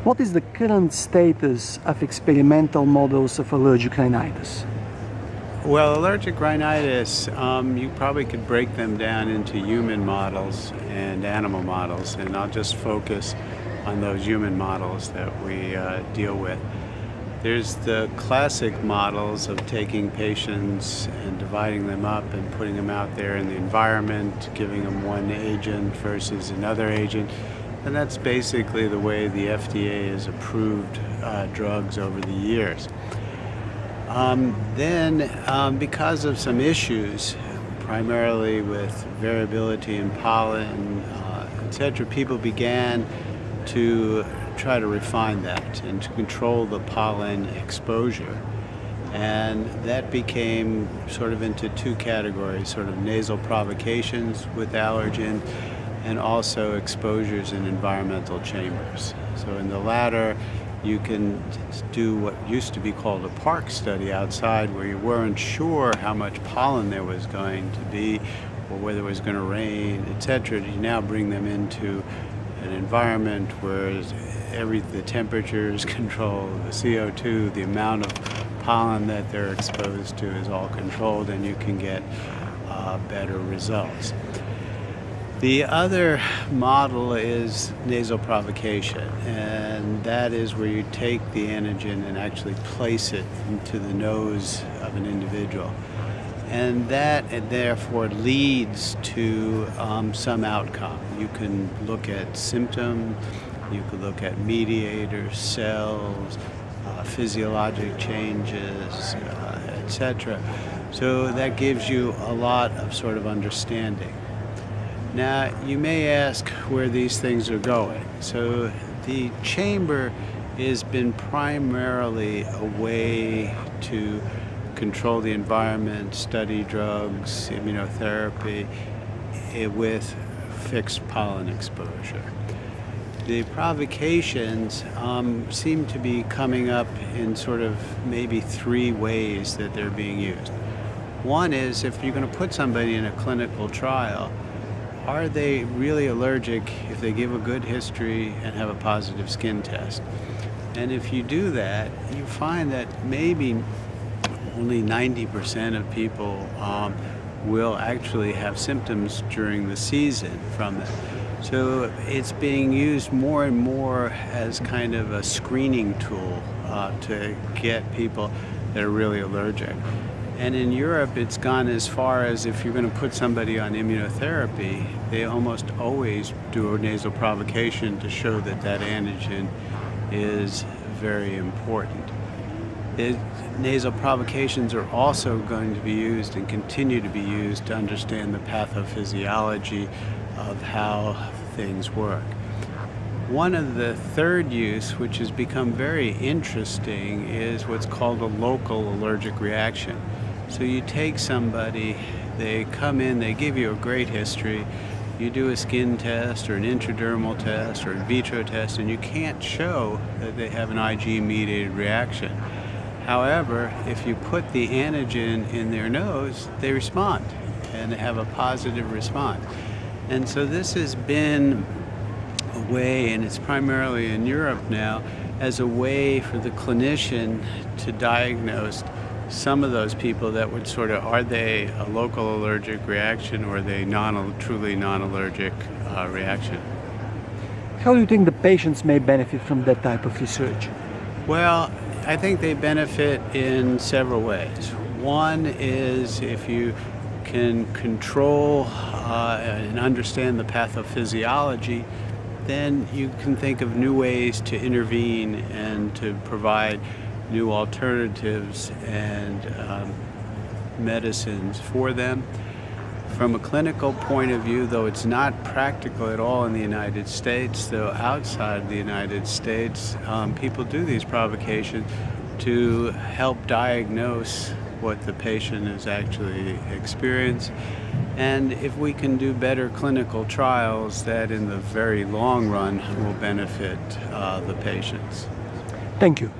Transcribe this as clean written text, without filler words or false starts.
What is the current status of experimental models of allergic rhinitis? Well, allergic rhinitis, you probably could break them down into human models and animal models, and I'll just focus on those human models that we deal with. There's the classic models of taking patients and dividing them up and putting them out there in the environment, giving them one agent versus another agent, and that's basically the way the FDA has approved drugs over the years. Because of some issues, primarily with variability in pollen, etc., people began to try to refine that and to control the pollen exposure. And that became sort of into two categories, sort of nasal provocations with allergen and also exposures in environmental chambers. So in the latter, you can do what used to be called a park study outside, where you weren't sure how much pollen there was going to be or whether it was going to rain, etc. You now bring them into an environment where the temperature is controlled, the CO2, the amount of pollen that they're exposed to is all controlled, and you can get better results. The other model is nasal provocation, and that is where you take the antigen and actually place it into the nose of an individual. And that therefore leads to some outcome. You can look at symptoms, you could look at mediators, cells, physiologic changes, etc. So that gives you a lot of sort of understanding. Now, you may ask where these things are going. So the chamber has been primarily a way to control the environment, study drugs, immunotherapy with fixed pollen exposure. The provocations seem to be coming up in sort of maybe three ways that they're being used. One is, if you're going to put somebody in a clinical trial, are they really allergic if they give a good history and have a positive skin test? And if you do that, you find that maybe only 90% of people will actually have symptoms during the season from that. So it's being used more and more as kind of a screening tool to get people that are really allergic. And in Europe, it's gone as far as, if you're going to put somebody on immunotherapy, they almost always do a nasal provocation to show that that antigen is very important. Nasal provocations are also going to be used and continue to be used to understand the pathophysiology of how things work. One of the third use, which has become very interesting, is what's called a local allergic reaction. So you take somebody, they come in, they give you a great history, you do a skin test or an intradermal test or in vitro test, and you can't show that they have an IgE-mediated reaction. However, if you put the antigen in their nose, they respond, and they have a positive response. And so this has been a way, and it's primarily in Europe now, as a way for the clinician to diagnose some of those people that would sort of, are they a local allergic reaction or are they truly non-allergic reaction? How do you think the patients may benefit from that type of research? Well, I think they benefit in several ways. One is, if you can control and understand the pathophysiology, then you can think of new ways to intervene and to provide new alternatives and medicines for them. From a clinical point of view, though it's not practical at all in the United States, though outside the United States, people do these provocations to help diagnose what the patient has actually experienced. And if we can do better clinical trials, that in the very long run will benefit the patients. Thank you.